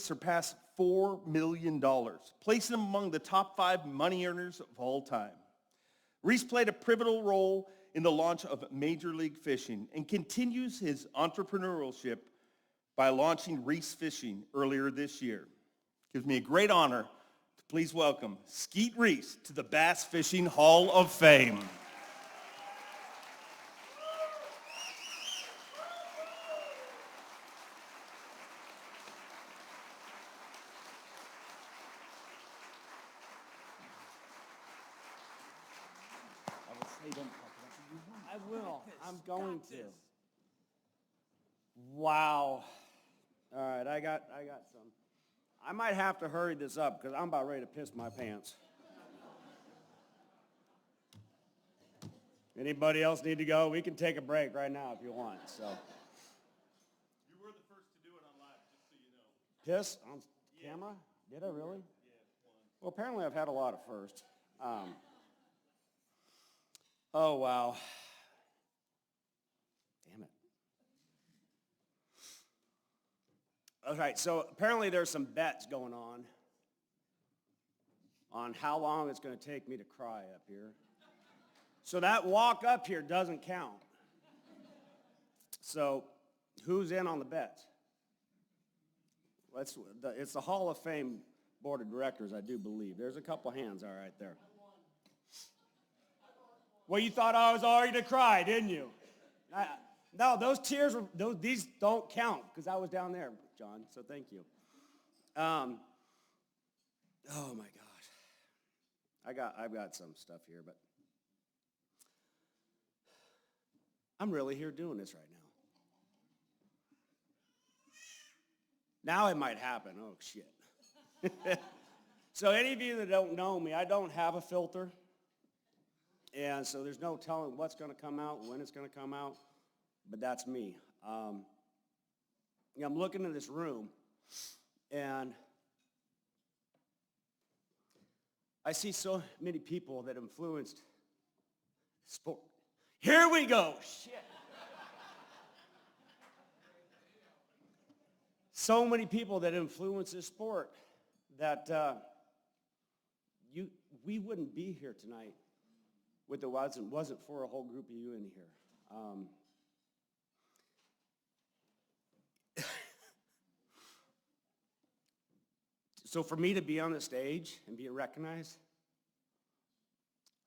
surpassed $4 million, placing him among the top 5 money earners of all time. Reese played a pivotal role in the launch of Major League Fishing and continues his entrepreneurship by launching reesefishing earlier this year. It gives me a great honor to please welcome Skeet Reese to the Bass Fishing Hall of Fame. I will. I'm going to. Wow. All right, I got some. I might have to hurry this up because I'm about ready to piss my pants. Anybody else need to go? We can take a break right now if you want. So. You were the first to do it on live, just so you know. Piss on camera? Did I really? Yeah. Well, apparently I've had a lot of firsts. Oh, wow. Damn it. All right, so apparently there's some bets going on how long it's going to take me to cry up here. So that walk up here doesn't count. So who's in on the bets? It's the Hall of Fame Board of Directors, I do believe. There's a couple hands all right there. Well, you thought I was already to cry, didn't you? No, those tears, these don't count because I was down there, John, so thank you. Oh, my gosh. I've got some stuff here, but I'm really here doing this right now. Now it might happen. Oh, shit. So any of you that don't know me, I don't have a filter. And so there's no telling what's going to come out, when it's going to come out, but that's me. I'm looking in this room, and I see so many people that influenced sport. Here we go. Shit. So many people that influence this sport that we wouldn't be here tonight if it wasn't for a whole group of you in here. So for me to be on the stage and be recognized,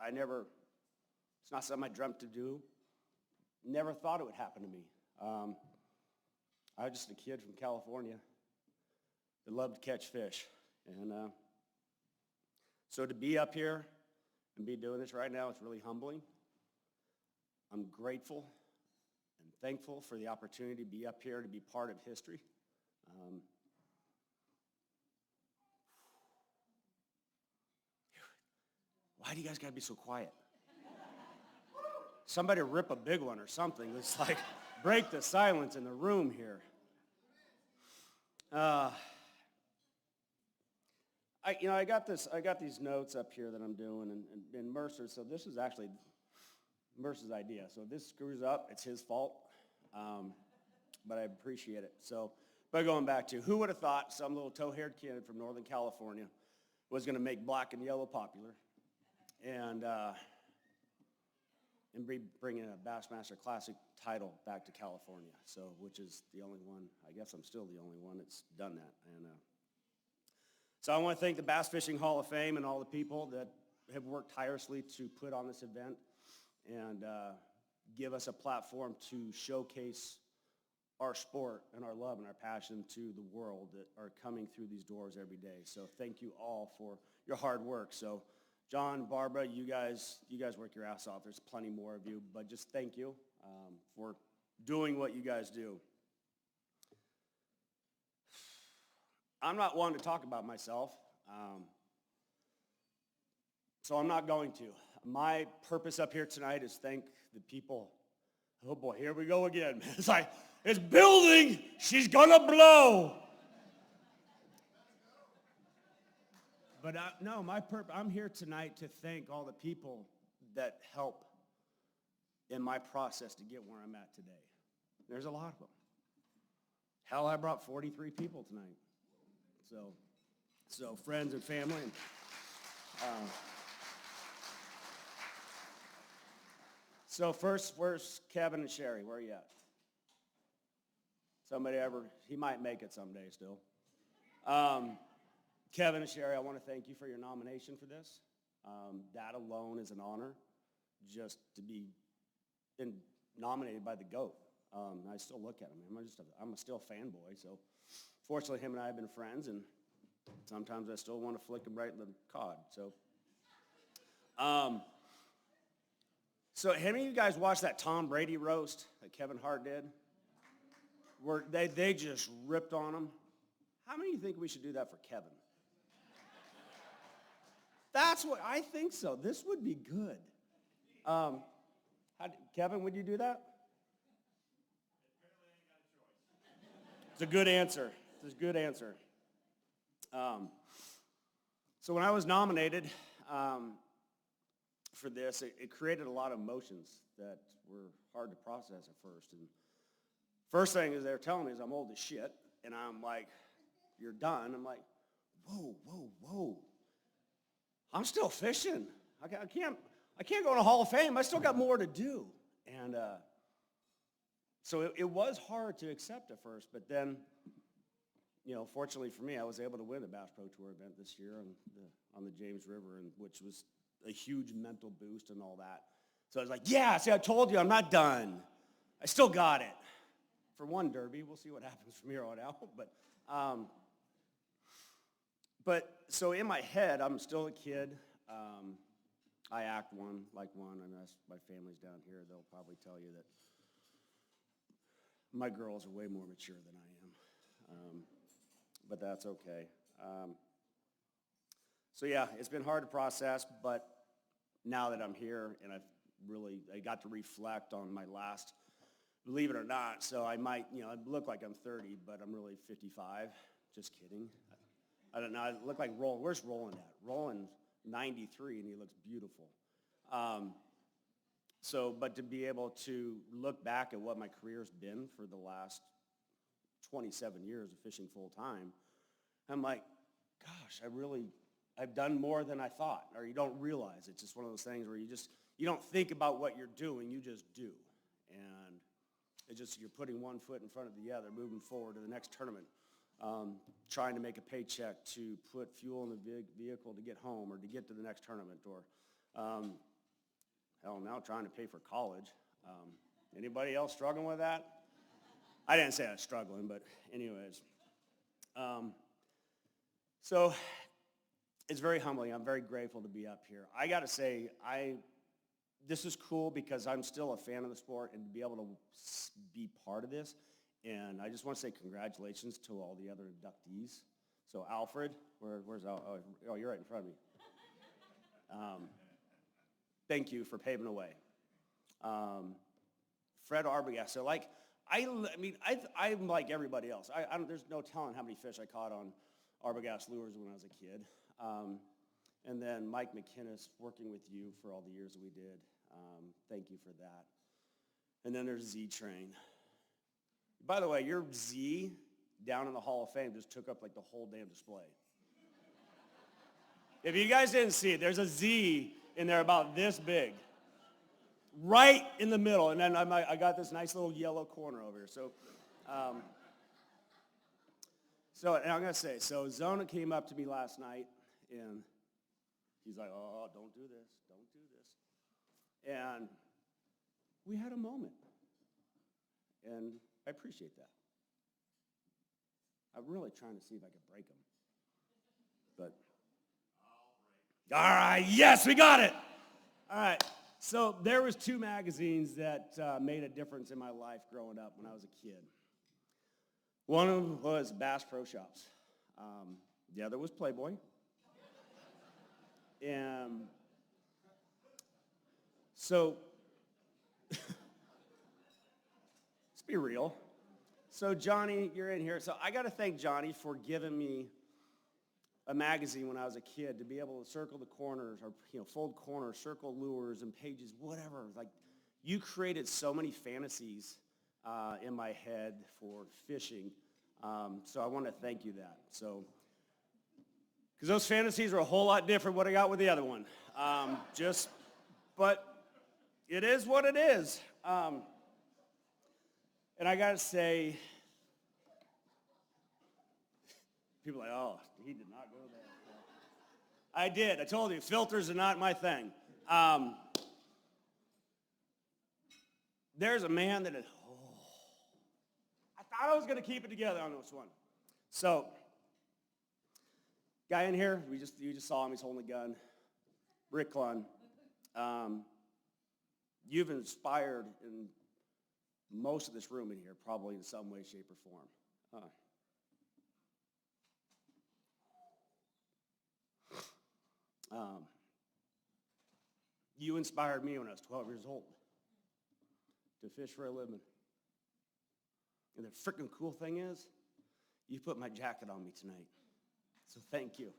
it's not something I dreamt to do. Never thought it would happen to me. I was just a kid from California that loved to catch fish. And so to be up here and be doing this right now, it's really humbling. I'm grateful and thankful for the opportunity to be up here, to be part of history. Why do you guys got to be so quiet? Somebody rip a big one or something. It's like, break the silence in the room here. I got these notes up here that I'm doing, and Mercer. So this is actually Mercer's idea. So if this screws up, it's his fault, but I appreciate it. So, but going back to who would have thought some little tow-haired kid from Northern California was going to make black and yellow popular, and be bringing a Bassmaster Classic title back to California. So, which is the only one. I guess I'm still the only one that's done that, and. So I want to thank the Bass Fishing Hall of Fame and all the people that have worked tirelessly to put on this event and give us a platform to showcase our sport and our love and our passion to the world that are coming through these doors every day. So thank you all for your hard work. So John, Barbara, you guys work your ass off. There's plenty more of you, but just thank you for doing what you guys do. I'm not one to talk about myself, so I'm not going to. My purpose up here tonight is thank the people. Oh boy, here we go again. It's like, it's building, she's gonna blow. But no, I'm here tonight to thank all the people that help in my process to get where I'm at today. There's a lot of them. Hell, I brought 43 people tonight. So friends and family. And, so first, where's Kevin and Sherry? Where are you at? He might make it someday still. Kevin and Sherry, I want to thank you for your nomination for this. That alone is an honor, just to be nominated by the GOAT. I still look at him. I'm still a fanboy, so fortunately him and I have been friends, and sometimes I still want to flick him right in the cod. So have any of you guys watched that Tom Brady roast that Kevin Hart did? Where they just ripped on him. How many of you think we should do that for Kevin? That's what I think so. This would be good. Kevin, would you do that? It's a good answer. It's a good answer. So when I was nominated for this, it created a lot of emotions that were hard to process at first. And first thing is they're telling me is I'm old as shit, and I'm like, you're done. I'm like, whoa. I'm still fishing. I can't go in a Hall of Fame. I still got more to do. And so it was hard to accept at first, but then, fortunately for me, I was able to win the Bass Pro Tour event this year on the James River, and which was a huge mental boost and all that. So I was like, yeah, see, I told you I'm not done. I still got it. For one derby, we'll see what happens from here on out. But so in my head, I'm still a kid. I act like one, and that's my family's down here. They'll probably tell you that my girls are way more mature than I am. But that's okay. So yeah, it's been hard to process, but now that I'm here and I got to reflect on my last, believe it or not, so I might, I look like I'm 30, but I'm really 55. Just kidding. I don't know, I look like Roland. Where's Roland at? Roland's 93 and he looks beautiful. But to be able to look back at what my career's been for the last 27 years of fishing full time, I'm like, gosh, I've done more than I thought, or you don't realize. It's just one of those things where you don't think about what you're doing, you just do. And it's just, you're putting one foot in front of the other, moving forward to the next tournament, trying to make a paycheck to put fuel in the vehicle to get home or to get to the next tournament, or now trying to pay for college. Anybody else struggling with that? I didn't say I was struggling, but anyways. So it's very humbling. I'm very grateful to be up here. I got to say, this is cool because I'm still a fan of the sport, and to be able to be part of this. And I just want to say congratulations to all the other inductees. So Alfred, where's Alfred? Oh, you're right in front of me. Thank you for paving the way. Fred Arbogast. So I'm like everybody else. There's no telling how many fish I caught on Arbogast lures when I was a kid. And then Mike McInnes, working with you for all the years that we did. Thank you for that. And then there's Z-Train. By the way, your Z down in the Hall of Fame just took up like the whole damn display. If you guys didn't see it, there's a Z in there about this big. Right in the middle. And then I got this nice little yellow corner over here. And I'm going to say, so Zona came up to me last night, and he's like, oh, don't do this. And we had a moment. And I appreciate that. I'm really trying to see if I can break them. But, all right, yes, we got it. All right, so there was 2 magazines that made a difference in my life growing up when I was a kid. One of them was Bassproshops. The other was Playboy. And so, let's be real. So Johnny, you're in here. So I got to thank Johnny for giving me a magazine when I was a kid to be able to circle the corners, or fold corners, circle lures and pages, whatever. Like, you created so many fantasies in my head for fishing. So I want to thank you that. So Because those fantasies are a whole lot different what I got with the other one. But it is what it is. And I got to say, people are like, oh, he did not go there. I did. I told you, filters are not my thing. There's a man that is, I thought I was going to keep it together on this one. So, guy in here, you just saw him, he's holding a gun. Rick Clun. You've inspired in most of this room in here, probably in some way, shape, or form. You inspired me when I was 12 years old to fish for a living. And the freaking cool thing is, you put my jacket on me tonight. So thank you.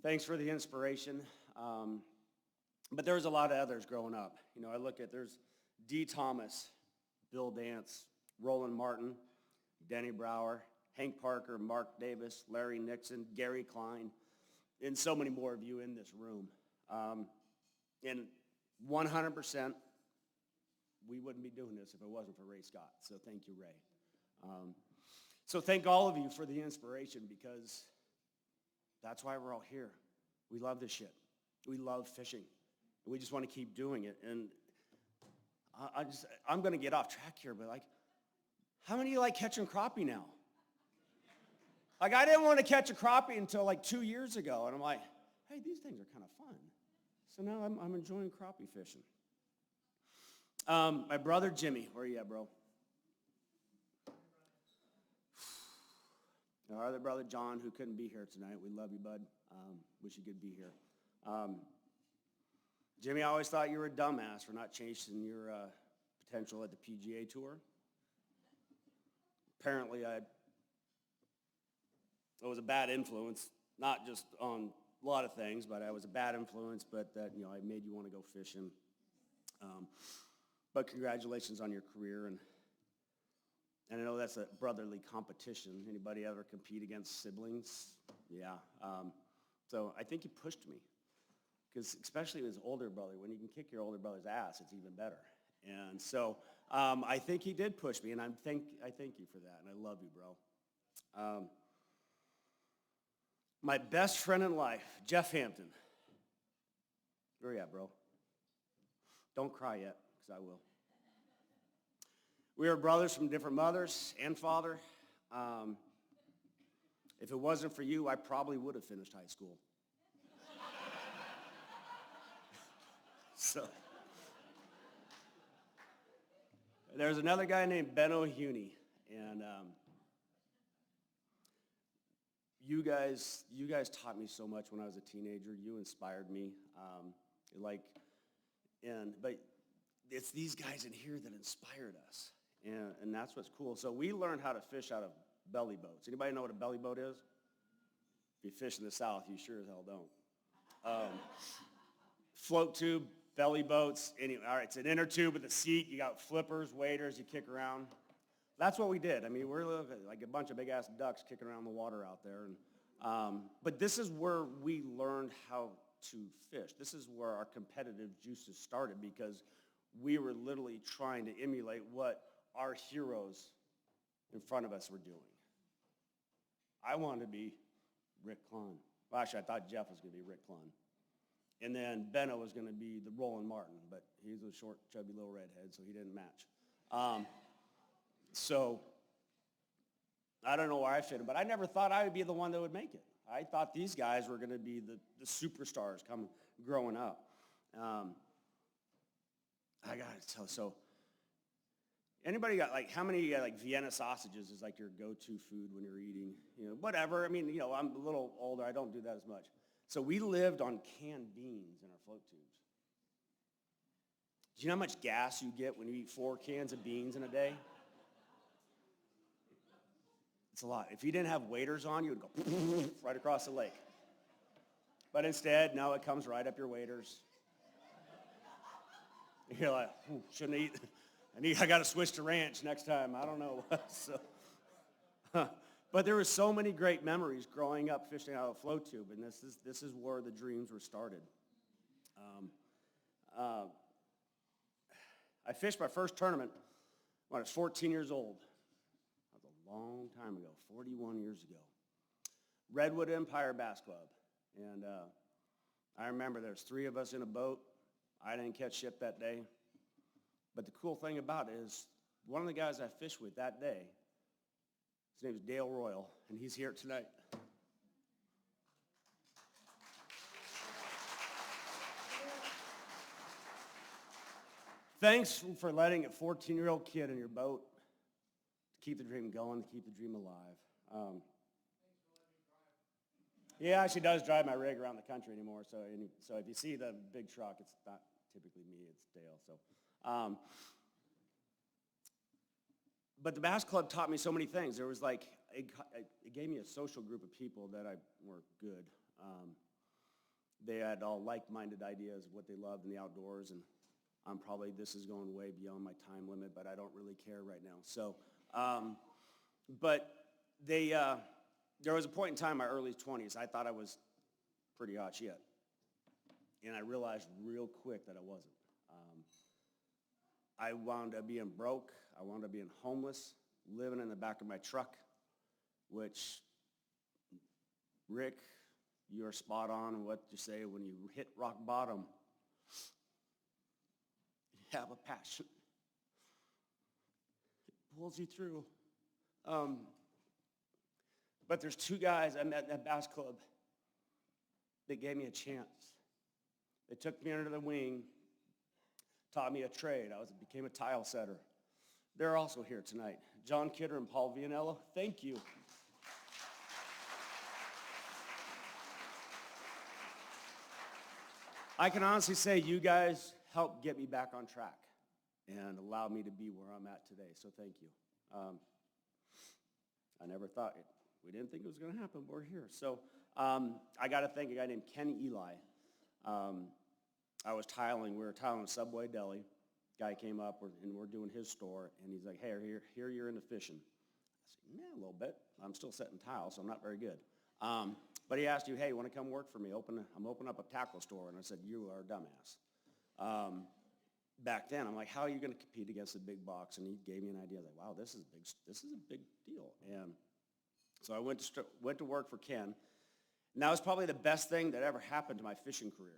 Thanks for the inspiration. But there was a lot of others growing up. You know, I look at, there's D. Thomas, Bill Dance, Roland Martin, Danny Brower, Hank Parker, Mark Davis, Larry Nixon, Gary Klein, and so many more of you in this room. And 100%, we wouldn't be doing this if it wasn't for Ray Scott. So thank you, Ray. So thank all of you for the inspiration, because that's why we're all here. We love this shit. We love fishing. We just want to keep doing it. And I'm going to get off track here, but like, how many of you like catching crappie now? Like, I didn't want to catch a crappie until like 2 years ago. And I'm like, hey, these things are kind of fun. So now I'm enjoying crappie fishing. My brother Jimmy, where are you at, bro? Our other brother John, who couldn't be here tonight. We love you, bud. Wish you could be here. Jimmy, I always thought you were a dumbass for not chasing your potential at the PGA Tour. Apparently, I was a bad influence, not just on a lot of things, but I was a bad influence, but that, you know, I made you want to go fishing. But congratulations on your career, and I know that's a brotherly competition. Anybody ever compete against siblings? Yeah. So I think he pushed me, because especially his older brother, when you can kick your older brother's ass, it's even better. And so I think he did push me, and I thank you for that, and I love you, bro. My best friend in life, Jeff Hampton. Where you at, bro? Don't cry yet, because I will. We are brothers from different mothers and father. If it wasn't for you, I probably would have finished high school. So, there's another guy named Ben O'Huney, and you guys taught me so much when I was a teenager. You inspired me, but it's these guys in here that inspired us, and that's what's cool. So we learned how to fish out of belly boats. Anybody know what a belly boat is? If you fish in the South, you sure as hell don't. Float tube, belly boats. Anyway, all right, it's an inner tube with a seat. You got flippers, waders, you kick around. That's what we did. I mean, we're like a bunch of big-ass ducks kicking around the water out there. And, but this is where we learned how to fish. This is where our competitive juices started, because we were literally trying to emulate what our heroes in front of us were doing. I wanted to be Rick Clun. Well, actually, I thought Jeff was going to be Rick Clun. And then Benno was going to be the Roland Martin, but he's a short, chubby little redhead, so he didn't match. So I don't know where I fit him, but I never thought I would be the one that would make it. I thought these guys were going to be the superstars growing up. I got to tell, so anybody got, like, how many like Vienna sausages is like your go-to food when you're eating? You know, whatever. I mean, you know, I'm a little older. I don't do that as much. So we lived on canned beans in our float tubes. Do you know how much gas you get when you eat 4 cans of beans in a day? It's a lot. If you didn't have waders on, you would go right across the lake. But instead, no, it comes right up your waders. You're like, shouldn't eat. I got to switch to ranch next time. I don't know. But there were so many great memories growing up fishing out of a float tube, and this is where the dreams were started. I fished my first tournament when I was 14 years old. That was a long time ago, 41 years ago. Redwood Empire Bass Club. And I remember there's 3 of us in a boat. I didn't catch ship that day. But the cool thing about it is one of the guys I fished with that day, his name is Dale Royal, and he's here tonight. Thanks for letting a 14-year-old kid in your boat keep the dream going, keep the dream alive. He actually does drive my rig around the country anymore, so if you see the big truck, it's not typically me, it's Dale. But the Bass Club taught me so many things. There was like, it gave me a social group of people that were good. They had all like-minded ideas of what they loved in the outdoors, and this is going way beyond my time limit, but I don't really care right now. So, but there was a point in time in my early 20s, I thought I was pretty hot shit. And I realized real quick that I wasn't. I wound up being broke. I wound up being homeless, living in the back of my truck, which, Rick, you're spot on what you say. When you hit rock bottom, you have a passion. It pulls you through. But there's 2 guys I met at that Bass Club that gave me a chance. They took me under the wing, taught me a trade. Became a tile setter. They're also here tonight. John Kidder and Paul Vianello, thank you. I can honestly say you guys helped get me back on track and allowed me to be where I'm at today, so thank you. I never thought it. We didn't think it was going to happen, but we're here. So I got to thank a guy named Kenny Eli. We were tiling a Subway deli. Guy came up, and we're doing his store, and he's like, hey, here you're into fishing. I said, yeah, a little bit. I'm still setting tiles, so I'm not very good. But he asked you, hey, you want to come work for me? I'm opening up a tackle store. And I said, you are a dumbass. Back then, I'm like, how are you going to compete against the big box? And he gave me an idea. Like, wow, this is a big deal. And so I went to work for Ken. And that was probably the best thing that ever happened to my fishing career,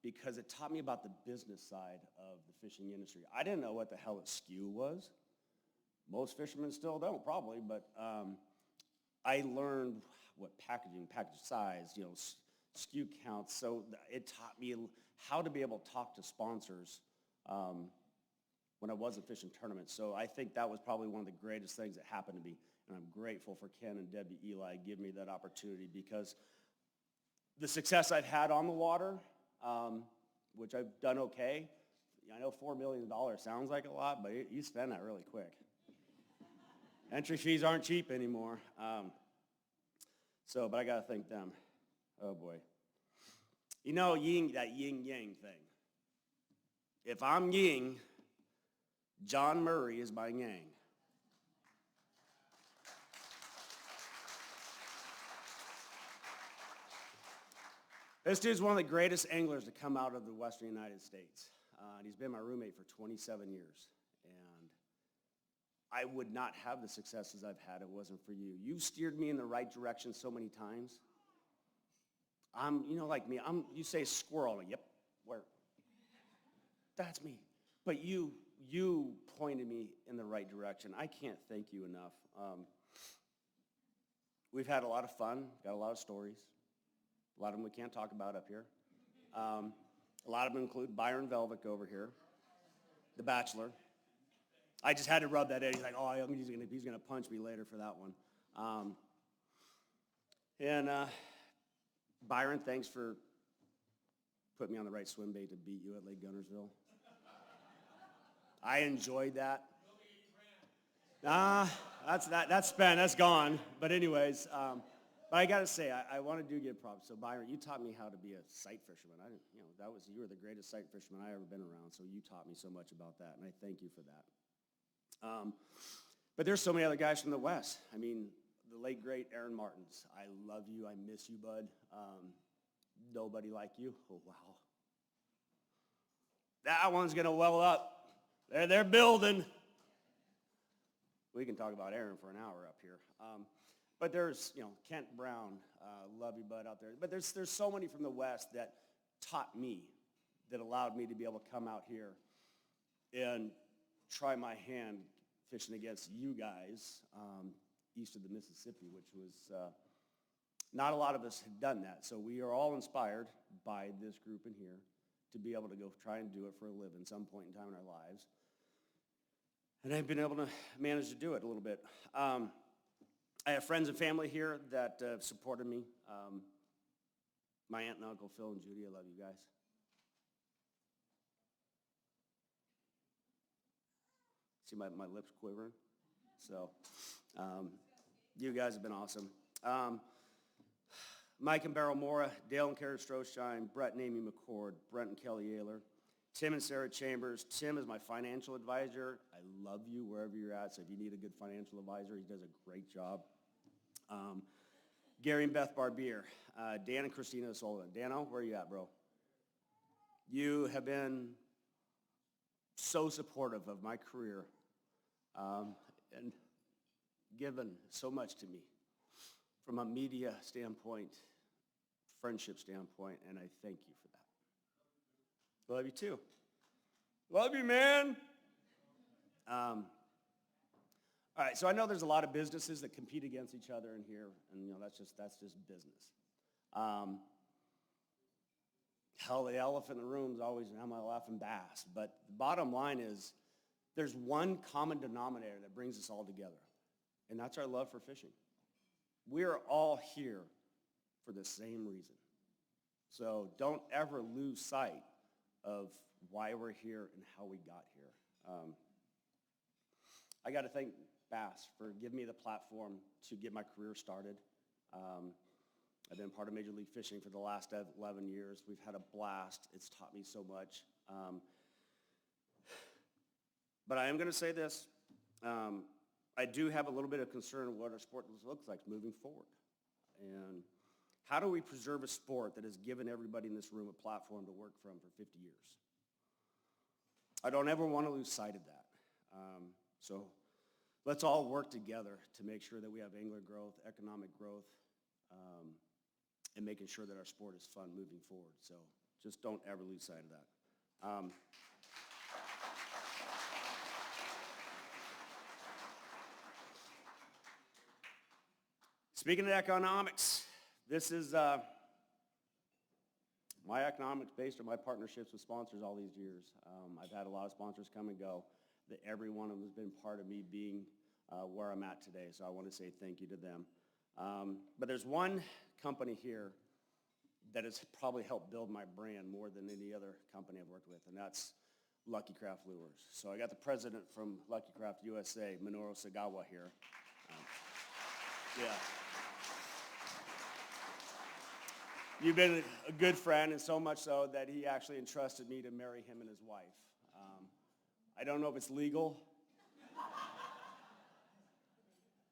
because it taught me about the business side of the fishing industry. I didn't know what the hell a skew was. Most fishermen still don't, probably, but I learned what packaging, package size, skew counts. So it taught me how to be able to talk to sponsors when I wasn't fishing tournaments. So I think that was probably one of the greatest things that happened to me. And I'm grateful for Ken and Debbie Eli giving me that opportunity, because the success I've had on the water, which I've done okay. I know $4 million sounds like a lot, but you spend that really quick. Entry fees aren't cheap anymore. But I got to thank them. Oh, boy. That yin-yang thing. If I'm yin, John Murray is my yang. This dude's one of the greatest anglers to come out of the western United States. And he's been my roommate for 27 years. And I would not have the successes I've had if it wasn't for you. You steered me in the right direction so many times. Like me, you say squirrel, I'm like, yep, where? That's me. But you pointed me in the right direction. I can't thank you enough. We've had a lot of fun, got a lot of stories. A lot of them we can't talk about up here. A lot of them include Byron Velvick over here, The Bachelor. I just had to rub that in. He's like, oh, he's gonna punch me later for that one. Byron, thanks for putting me on the right swim bait to beat you at Lake Gunnersville. I enjoyed that. That's spent, that's gone. But anyways, But I gotta say, I want to give props. So Byron, you taught me how to be a sight fisherman. I didn't, you were the greatest sight fisherman I ever been around. So you taught me so much about that, and I thank you for that. But there's so many other guys from the West. I mean, the late great Aaron Martins. I love you. I miss you, bud. Nobody like you. Oh wow. That one's gonna well up. They're building. We can talk about Aaron for an hour up here. But there's, Kent Brown, love you, bud, out there. But there's so many from the West that taught me, that allowed me to be able to come out here and try my hand fishing against you guys east of the Mississippi, which was, not a lot of us had done that. So we are all inspired by this group in here to be able to go try and do it for a living some point in time in our lives. And I've been able to manage to do it a little bit. I have friends and family here that have supported me. My aunt and uncle, Phil and Judy, I love you guys. See my lips quivering? So, you guys have been awesome. Mike and Beryl Mora, Dale and Kara Stroshine, Brett and Amy McCord, Brent and Kelly Ayler, Tim and Sarah Chambers. Tim is my financial advisor. I love you wherever you're at, so if you need a good financial advisor, he does a great job. Gary and Beth Barbier, Dan and Christina Sullivan. Dano, where are you at, bro? You have been so supportive of my career and given so much to me from a media standpoint, friendship standpoint, and I thank you for that. Love you too. Love you, man. All right, so I know there's a lot of businesses that compete against each other in here, and that's just business. Hell, the elephant in the room is always, am I laughing bass? But the bottom line is, there's one common denominator that brings us all together, and that's our love for fishing. We are all here for the same reason. So don't ever lose sight of why we're here and how we got here. I got to thank Bass for giving me the platform to get my career started. I've been part of Major League Fishing for the last 11 years. We've had a blast. It's taught me so much. But I am going to say this. I do have a little bit of concern of what our sport looks like moving forward. And how do we preserve a sport that has given everybody in this room a platform to work from for 50 years? I don't ever want to lose sight of that. So let's all work together to make sure that we have angler growth, economic growth, and making sure that our sport is fun moving forward. So just don't ever lose sight of that. Speaking of economics, this is my economics based on my partnerships with sponsors all these years. I've had a lot of sponsors come and go. That every one of them has been part of me being where I'm at today, so I want to say thank you to them. But there's one company here that has probably helped build my brand more than any other company I've worked with, and that's luckycraftlures. So I got the president from luckycraft USA, Minoru Sagawa, here. Yeah. You've been a good friend, and so much so that he actually entrusted me to marry him and his wife. I don't know if it's legal.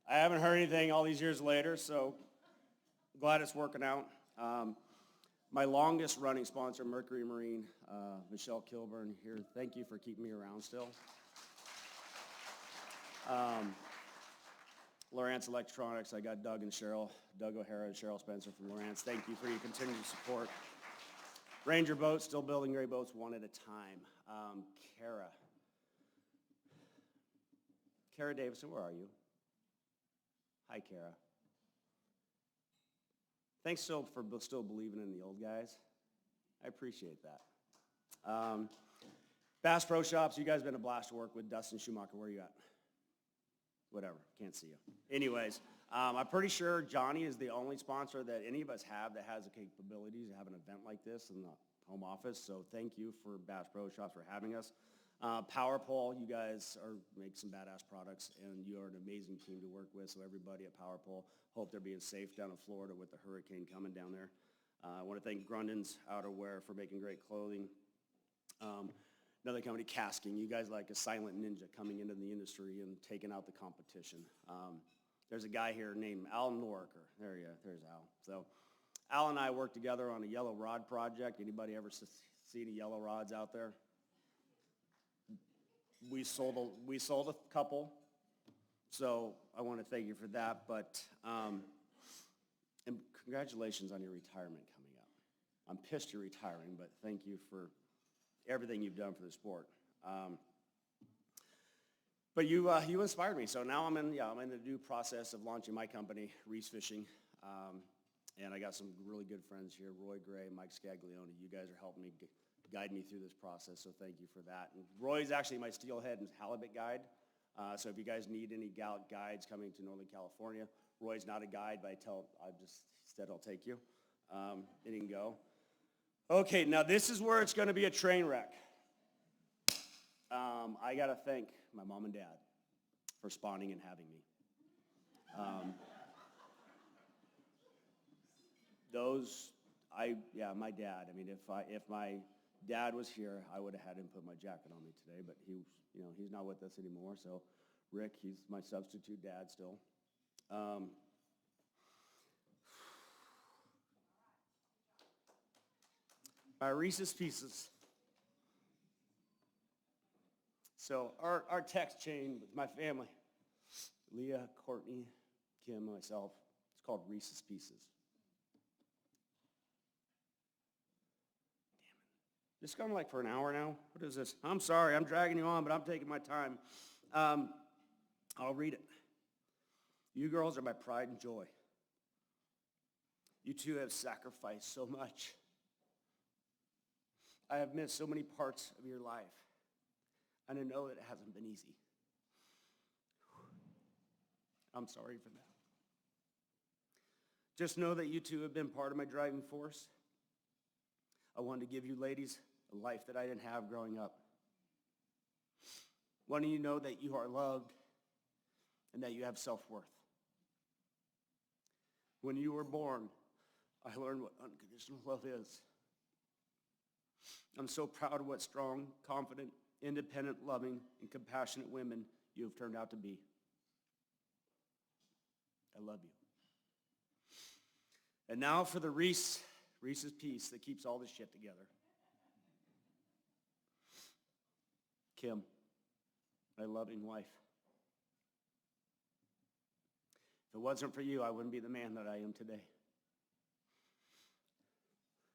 I haven't heard anything all these years later, so glad it's working out. My longest running sponsor, Mercury Marine, Michelle Kilburn here. Thank you for keeping me around still. Lowrance Electronics, I got Doug O'Hara and Cheryl Spencer from Lowrance. Thank you for your continued support. Ranger Boats, still building great boats one at a time. Kara Davison, where are you? Hi, Kara. Thanks for still believing in the old guys. I appreciate that. Bassproshops, you guys have been a blast to work with. Dustin Schumacher, where are you at? Whatever, can't see you. Anyways, I'm pretty sure Johnny is the only sponsor that any of us have that has the capabilities to have an event like this in the home office. So thank you for Bassproshops for having us. Power Pole, you guys make some badass products, and you are an amazing team to work with, so everybody at Power Pole, hope they're being safe down in Florida with the hurricane coming down there. I want to thank Grundens Outerwear for making great clothing. Another company, Kastking, you guys like a silent ninja coming into the industry and taking out the competition. There's a guy here named Al Noriker. There's Al. So Al and I worked together on a yellow rod project. Anybody ever see any yellow rods out there? We sold a couple, so I want to thank you for that. But and congratulations on your retirement coming up. I'm pissed you're retiring, but thank you for everything you've done for the sport. But you inspired me, so now I'm in the due process of launching my company, Reesefishing, and I got some really good friends here, Roy Gray, Mike Scaglione. You guys are helping me guide me through this process, so thank you for that. And Roy's actually my steelhead and halibut guide, so if you guys need any guides coming to Northern California, Roy's not a guide, but I'll take you, and you can go. Okay, now this is where it's going to be a train wreck. I got to thank my mom and dad for spawning and having me. My dad. I mean, if my dad was here, I would have had him put my jacket on me today, but he's not with us anymore. So, Rick, he's my substitute dad still. My Reese's Pieces. So our text chain with my family, Leah, Courtney, Kim, myself, it's called Reese's Pieces. Damn it. This gone like for an hour now? What is this? I'm sorry, I'm dragging you on, but I'm taking my time. I'll read it. You girls are my pride and joy. You two have sacrificed so much. I have missed so many parts of your life, and I know that it hasn't been easy. I'm sorry for that. Just know that you two have been part of my driving force. I wanted to give you ladies a life that I didn't have growing up. Wanting you to know that you are loved and that you have self-worth. When you were born, I learned what unconditional love is. I'm so proud of what strong, confident, independent, loving, and compassionate women you have turned out to be. I love you. And now for the Reese's piece that keeps all this shit together. Kim, my loving wife. If it wasn't for you, I wouldn't be the man that I am today.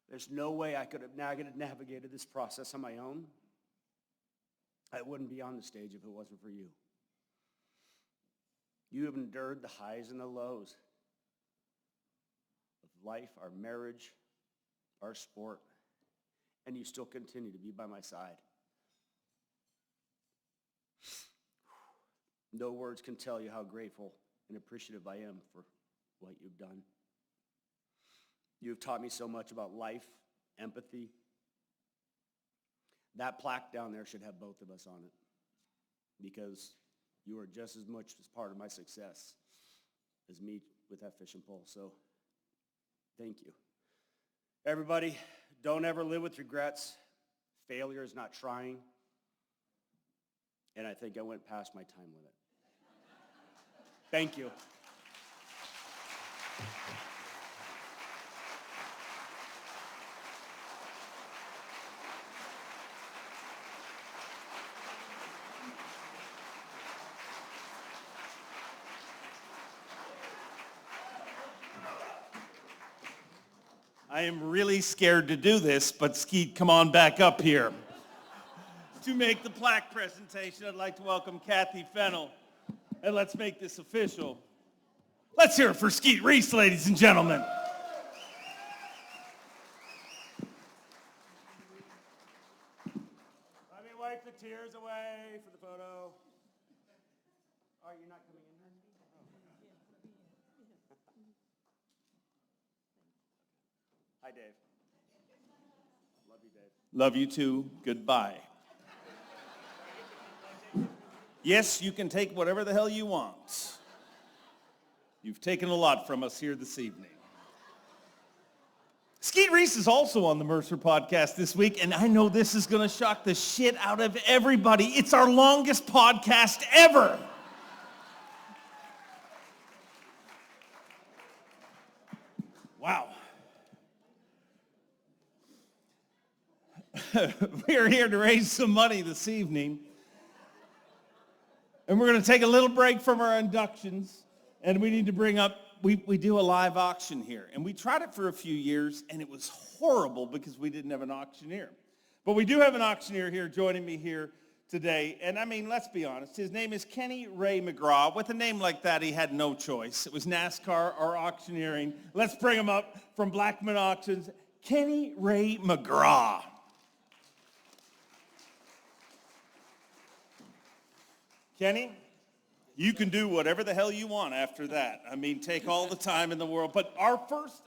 There's no way I could have navigated this process on my own. I wouldn't be on the stage if it wasn't for you. You have endured the highs and the lows of life, our marriage, our sport, and you still continue to be by my side. No words can tell you how grateful and appreciative I am for what you've done. You've taught me so much about life, empathy. That plaque down there should have both of us on it because you are just as much as part of my success as me with that fishing pole. So thank you. Everybody, don't ever live with regrets. Failure is not trying. And I think I went past my time limit. Thank you. I am really scared to do this, but Skeet, come on back up here. To make the plaque presentation, I'd like to welcome Kathy Fennell, and let's make this official. Let's hear it for Skeet Reese, ladies and gentlemen. Let me wipe the tears away for the photo. Oh, you're not coming in here? Hi, Dave. Love you, Dave. Love you too. Goodbye. Yes, you can take whatever the hell you want. You've taken a lot from us here this evening. Skeet Reese is also on the Mercer podcast this week, and I know this is going to shock the shit out of everybody. It's our longest podcast ever. Wow. We are here to raise some money this evening. And we're going to take a little break from our inductions. And we need to bring up, we do a live auction here. And we tried it for a few years, and it was horrible because we didn't have an auctioneer. But we do have an auctioneer here joining me here today. And I mean, let's be honest. His name is Kenny Ray McGraw. With a name like that, he had no choice. It was NASCAR or auctioneering. Let's bring him up from Blackman Auctions, Kenny Ray McGraw. Kenny, you can do whatever the hell you want after that. I mean, take all the time in the world. But our first